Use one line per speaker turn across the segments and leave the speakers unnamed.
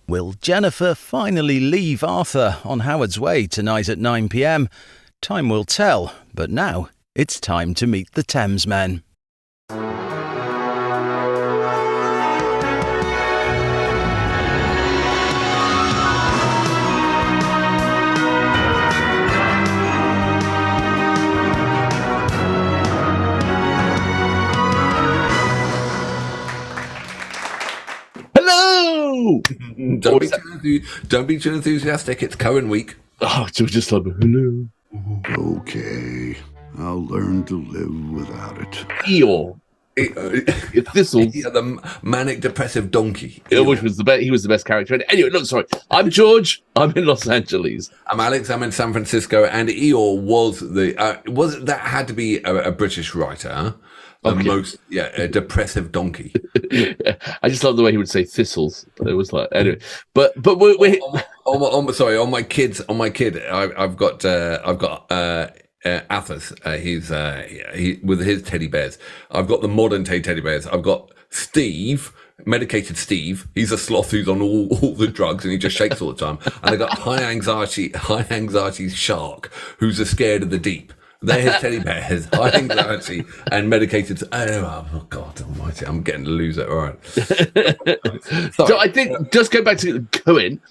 Will Jennifer finally leave Arthur on Howard's Way tonight at 9 p.m? Time will tell, but now it's time to meet the Thamesmen.
Hello!
Don't be too enthusiastic. It's Cohen week.
Oh, just like hello.
Okay, I'll learn to live without it.
Eeyore. Thistles.
Yeah, the manic depressive donkey.
Which was he was the best character. Anyway, look, sorry. I'm George. I'm in Los Angeles.
I'm Alex. I'm in San Francisco. And Eeyore was that had to be a British writer, huh? A depressive donkey.
I just love the way he would say thistles. It was like, anyway, but we
on my kid. I've got Athos. He's with his teddy bears. I've got the modern day teddy bears. I've got Steve, medicated Steve. He's a sloth who's on all the drugs and he just shakes all the time. And I got high anxiety shark who's scared of the deep. They're his teddy bears, high anxiety and medicated. Oh God Almighty! I'm getting to lose it. All right.
So I think just go back to Cohen.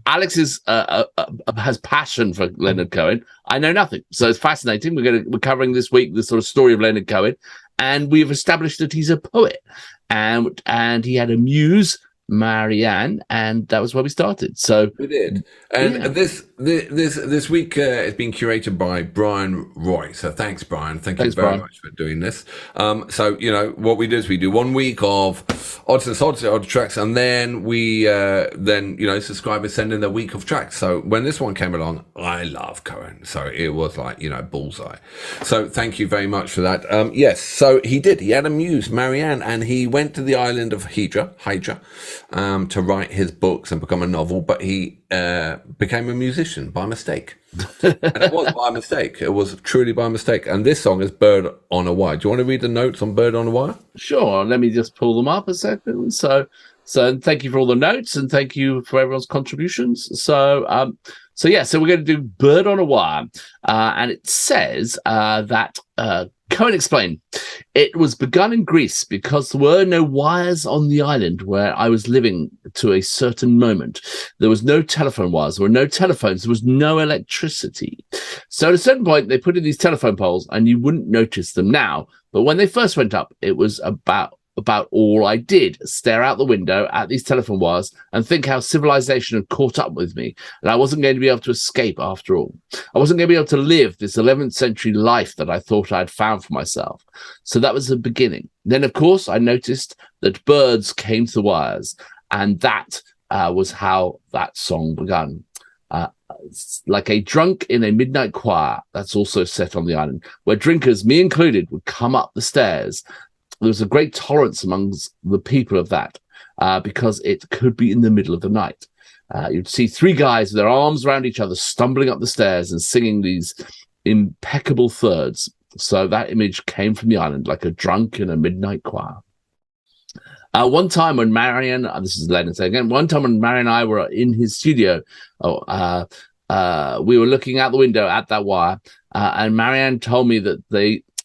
Alex has passion for Leonard Cohen. I know nothing, so it's fascinating. We're covering this week the sort of story of Leonard Cohen, and we've established that he's a poet, and he had a muse, Marianne, and that was where we started. So
we did, and this week has been curated by Brian Roy. So thanks, Brian. Thank you very much for doing this. So what we do is we do 1 week of odds and sods, odd tracks, and then we subscribers send in their week of tracks. So when this one came along, I love Cohen, so it was like bullseye. So thank you very much for that. Yes, so he had a muse, Marianne, and he went to the island of Hydra. To write his books and become a novel, but he became a musician by mistake. And it was by mistake. It was truly by mistake. And this song is Bird on a Wire. Do you want to read the notes on Bird on a Wire?
Sure. Let me just pull them up a second. So thank you for all the notes and thank you for everyone's contributions. So we're going to do Bird on a Wire. And it says that Cohen explained, it was begun in Greece because there were no wires on the island where I was living to a certain moment. There was no telephone wires, there were no telephones, there was no electricity. So at a certain point, they put in these telephone poles and you wouldn't notice them now. But when they first went up, it was about all I did, stare out the window at these telephone wires and think how civilization had caught up with me, and I wasn't going to be able to escape after all. I wasn't going to be able to live this 11th century life that I thought I had found for myself. So that was the beginning. Then, of course, I noticed that birds came to the wires, and that was how that song began. Like a drunk in a midnight choir, that's also set on the island, where drinkers, me included, would come up the stairs. There was a great tolerance amongst the people of that because it could be in the middle of the night. You'd see three guys with their arms around each other stumbling up the stairs and singing these impeccable thirds. So that image came from the island, like a drunk in a midnight choir. One time when Marianne, this is Leonard saying again, one time when Marianne and I were in his studio, we were looking out the window at that wire, and Marianne told me that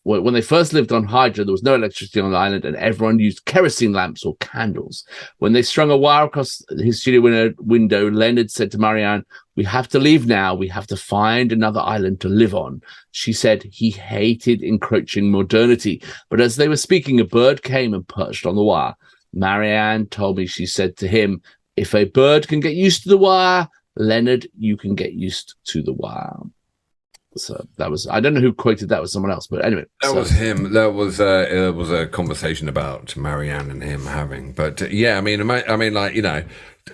when they first lived on Hydra, there was no electricity on the island and everyone used kerosene lamps or candles. When they strung a wire across his studio window, Leonard said to Marianne, "We have to leave now. We have to find another island to live on." She said he hated encroaching modernity. But as they were speaking, a bird came and perched on the wire. Marianne told me, she said to him, "If a bird can get used to the wire, Leonard, you can get used to the wire." So that was, I don't know who quoted that, was someone else, but anyway.
That was him. That was it was a conversation about Marianne and him having, but I mean, like,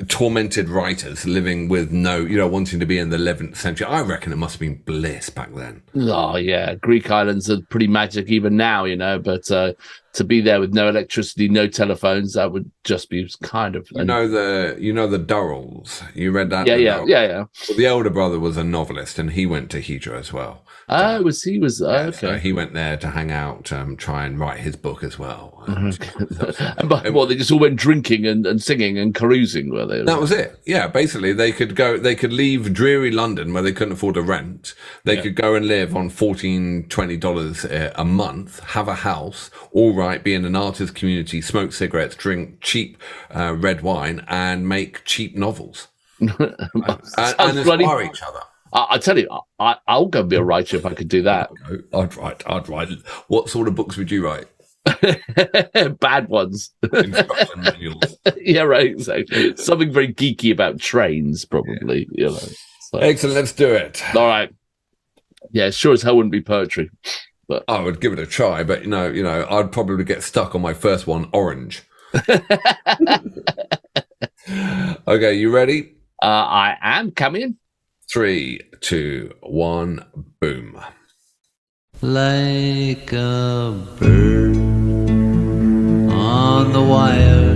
tormented writers living with no, wanting to be in the 11th century. I reckon it must have been bliss back then.
Oh yeah. Greek islands are pretty magic even now, but to be there with no electricity, no telephones, that would just be kind of...
the Durrells. You read that?
Yeah.
Well, the elder brother was a novelist and he went to Hydra as well.
Okay.
So he went there to hang out, try and write his book as well.
But they just all went drinking and singing and carousing, were were they?
That was it. Yeah, basically they could leave dreary London where they couldn't afford a rent. They could go and live on $14, $20 a month, have a house, all right, be in an artist community, smoke cigarettes, drink cheap red wine, and make cheap novels. and inspire each other.
I tell you, I'll go be a writer if I could do that.
I'd write. What sort of books would you write?
Bad ones.
Instruction manuals.
Yeah, right, exactly. Something very geeky about trains, probably. You know. So.
Excellent, let's do it.
All right. Yeah, sure as hell wouldn't be poetry. But
I would give it a try, but you know, I'd probably get stuck on my first one, orange. Okay, you ready?
I am coming.
3, 2, 1, boom.
Like a bird on the wire,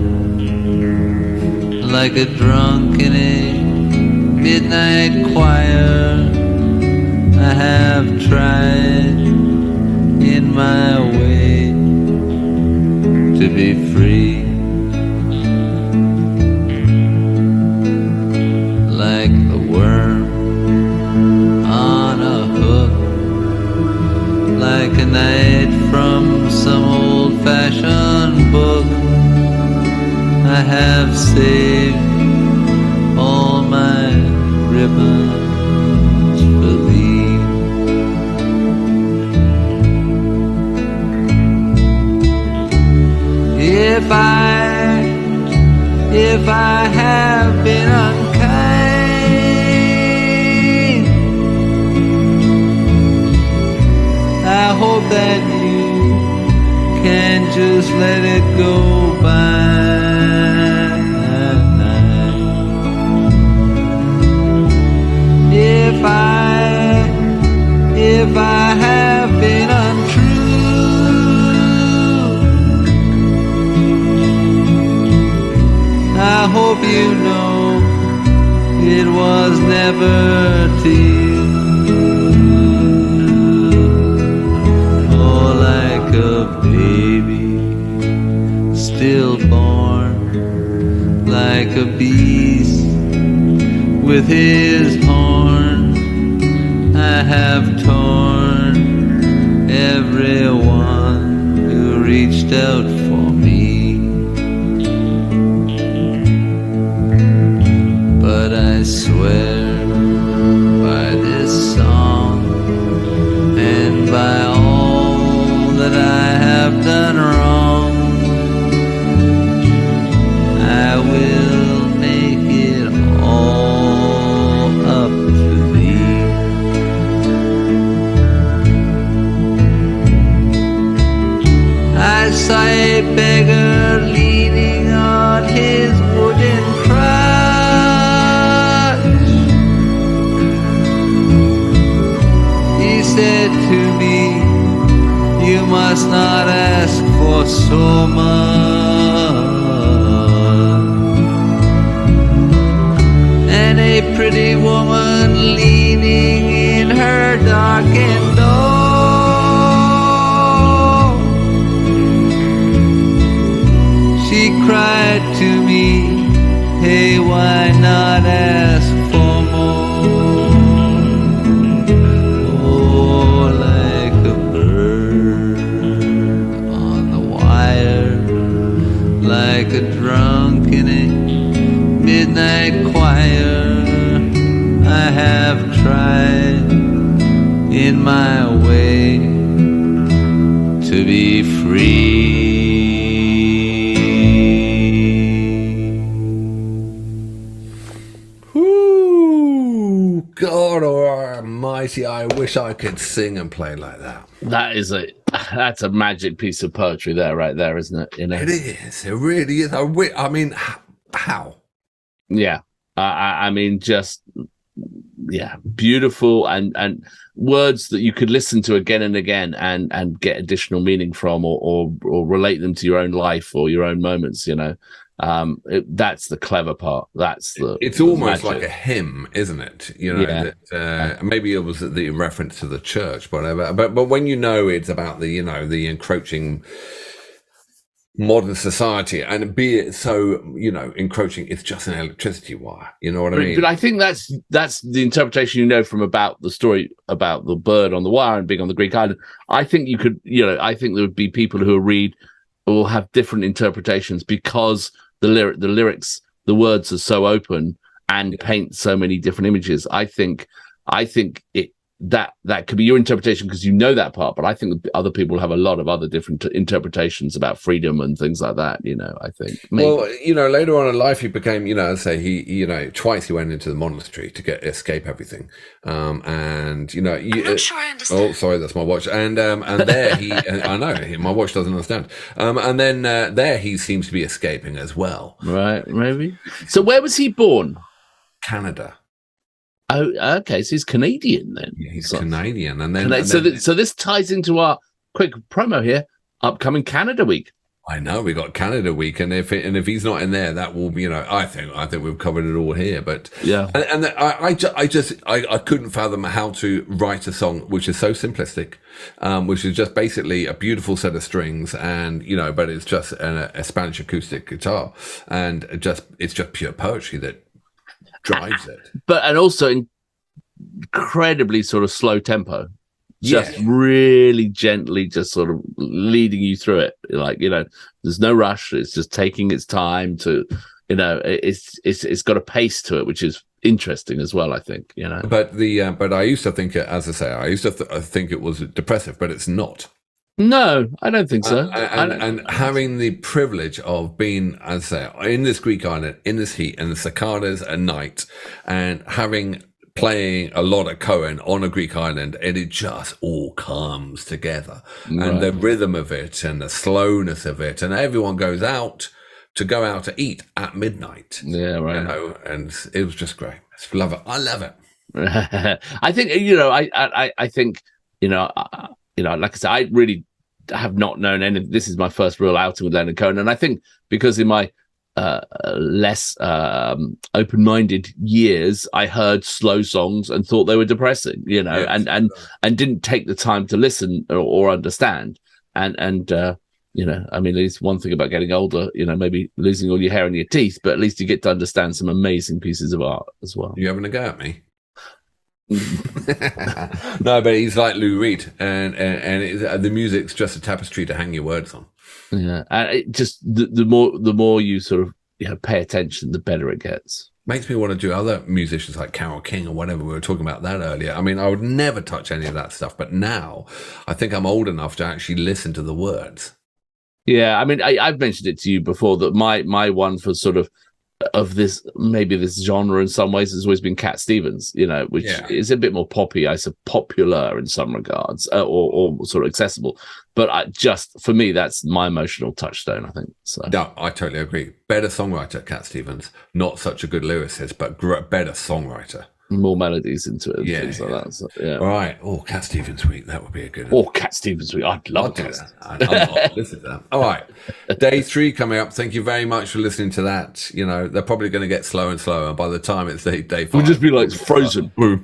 like a drunk in a midnight choir, I have tried in my way to be free. Like the worm on a hook, like a knight from some old-fashioned book, I have saved all my ribbons for thee. If I have been unkind, I hope that you can just let it go by. If I have been untrue, I hope you know it was never to you. Oh, like a baby stillborn, like a beast with his horn, I have torn everyone who reached out for me. But I swear by this song and by all that I have done wrong, I will make it all up to thee. I saw a beggar leaning on his wooden crutch. He said to me, you must not ask for so much. And a pretty woman leaning in her darkened door, she cried to me, hey, why not ask for more? Oh, like a bird on the wire, like a drunk in a midnight choir, I have tried in my way to be free.
Ooh, God almighty, I wish I could sing and play like that.
That's a magic piece of poetry there, right there, isn't it? You know?
It is. It really is. I mean, how?
Yeah. I mean, just, yeah, beautiful and words that you could listen to again and again and get additional meaning from or relate them to your own life or your own moments, you know. That's the clever part. It's
almost
magic.
like a hymn, isn't it? You know, that, maybe it was the reference to the church, whatever. But when you know it's about the encroaching modern society, and be it so, encroaching, it's just an electricity wire. You know what I mean?
But I think that's the interpretation, from about the story about the bird on the wire and being on the Greek island. I think you could, I think there would be people who will have different interpretations because the lyrics, the words are so open and paint so many different images. I think that could be your interpretation because that part, but I think other people have a lot of other different interpretations about freedom and things like that. I think. Maybe.
Well, later on in life, he became, as I say, he, twice he went into the monastery to escape everything, and I'm not sure I understand. Oh, sorry, that's my watch, and there he, I know my watch doesn't understand, and then there he seems to be escaping as well.
Right, maybe. So where was he born?
Canada.
Oh, okay. So he's Canadian then.
Yeah, he's Canadian, and then
so this ties into our quick promo here. Upcoming Canada Week.
I know we got Canada Week, and if he's not in there, that will be. I think we've covered it all here. But
yeah,
and I couldn't fathom how to write a song which is so simplistic, which is just basically a beautiful set of strings, and but it's just a Spanish acoustic guitar, and it's just pure poetry that drives it,
and also incredibly sort of slow tempo, just really gently, just sort of leading you through it. Like there's no rush. It's just taking its time to, it's got a pace to it, which is interesting as well. I think
But I used to think it, as I say, I think it was depressive, but it's not.
No, I don't think so.
And having the privilege of being, as I say, in this Greek island, in this heat, and the cicadas at night, and playing a lot of Cohen on a Greek island, and it just all comes together. Right. And the rhythm of it, and the slowness of it, and everyone goes out to eat at midnight.
Yeah, right.
And it was just great. I love it. I love it.
I think I think like I said, I really have not known any. This is my first real outing with Leonard Cohen, and I think because in my less open-minded years, I heard slow songs and thought they were depressing, and didn't take the time to listen or understand. And I mean, at least one thing about getting older, maybe losing all your hair and your teeth, but at least you get to understand some amazing pieces of art as well.
You having a go at me? No, but he's like Lou Reed, and the music's just a tapestry to hang your words on.
Yeah, and it just the more you sort of pay attention, the better it gets.
Makes me want to do other musicians like Carole King or whatever. We were talking about that earlier. I mean, I would never touch any of that stuff, but now I think I'm old enough to actually listen to the words.
Yeah, I mean, I've mentioned it to you before that my one for sort of this genre in some ways has always been Cat Stevens, which is a bit more poppy, I suppose, popular in some regards, or sort of accessible. But for me, that's my emotional touchstone, I think. So.
No, I totally agree. Better songwriter, Cat Stevens. Not such a good lyricist, but better songwriter.
More melodies into it, and things like that. So, yeah.
All right. Oh, Cat Stevens Week. That would be a good one.
Oh, Cat Stevens Week. I'd love that.
I'll listen to that. All right. Day 3 coming up. Thank you very much for listening to that. They're probably going to get slower and slower. And by the time it's day 5,
we'll just be like frozen. Boom.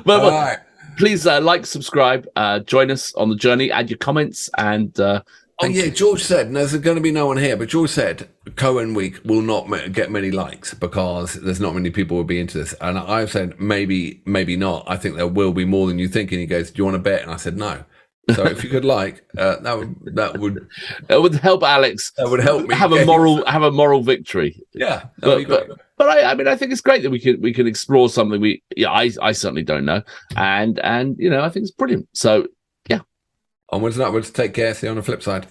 But
all right.
Please like, subscribe, join us on the journey, add your comments, and
Thank you. George said, and there's going to be no one here, but George said Cohen Week will not get many likes because there's not many people will be into this. And I've said, maybe not. I think there will be more than you think. And he goes, do you want to bet? And I said, no. So if you could that would help Alex. That would help me have a moral victory. Yeah. But I think it's great that we can explore something I certainly don't know. And I think it's brilliant. So yeah. Onwards and upwards. Take care. See you on the flip side.